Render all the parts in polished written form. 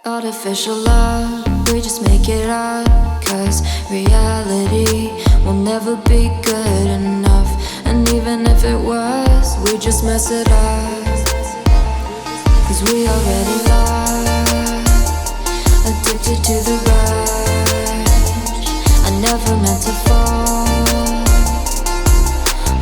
Artificial love, we just make it up. Cause reality will never be good enough. And even if it was, we just mess it up. Cause we already lost, addicted to the rush. I never meant to fall.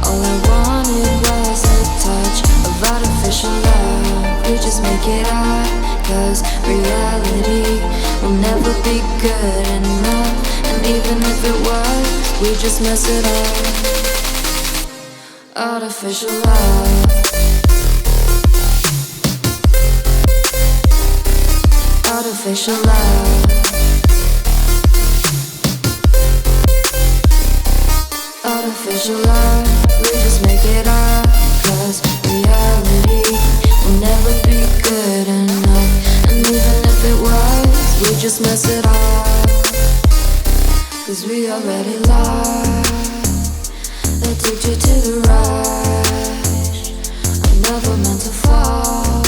All I wanted was a touch of artificial love. We just make it up. Cause reality will never be good enough. And even if it was, we just mess it up. Artificial love. Artificial love. Artificial love. We just make it up. Cause reality will never be good enough. And even if it was, we just mess it up. Cause we already lost, addicted to the rush. I never meant to fall.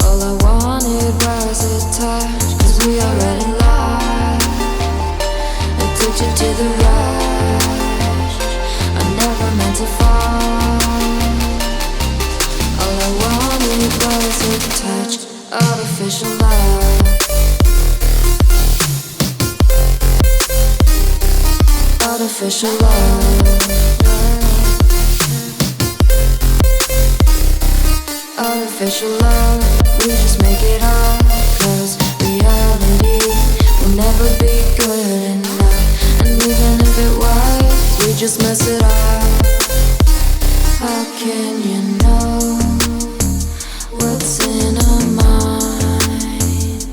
All I wanted was a touch. Cause we already lost, addicted to the rush. I never meant to fall. All I wanted was a touch. Artificial love. Artificial love. Artificial love. We just make it up. Cause reality will never be good enough. And even if it was, we just mess it up. How can you know what's in our mind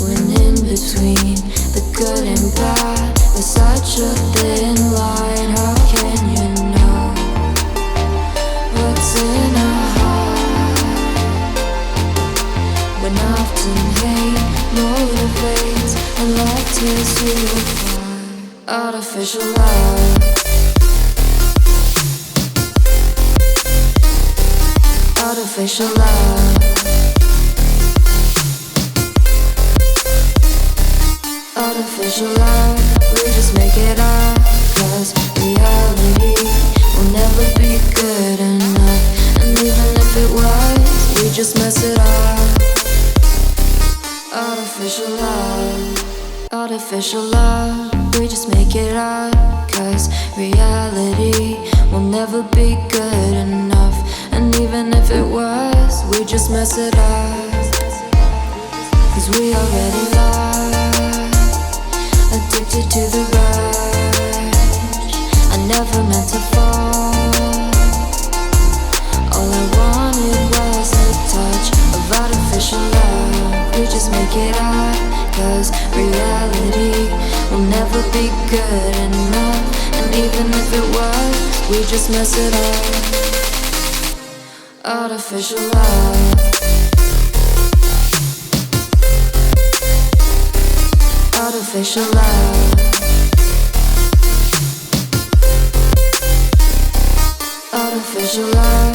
when in between the good and bad there's such a thin line? How can you know what's in our heart when often hate motivates and love tears you apart? Artificial love. Artificial love. Artificial love. We just make it up. Cause reality will never be good enough. And even if it was, we just mess it up. Artificial love. Artificial love. We just make it up. Cause reality will never be good enough. And even if it was, we just mess it up. Cause we already lost, addicted to the rush. I never meant to fall. All I wanted was a touch of artificial love. We just make it up. Cause reality will never be good enough. And even if it was, we just mess it up. Artificial love. Artificial love. Artificial love.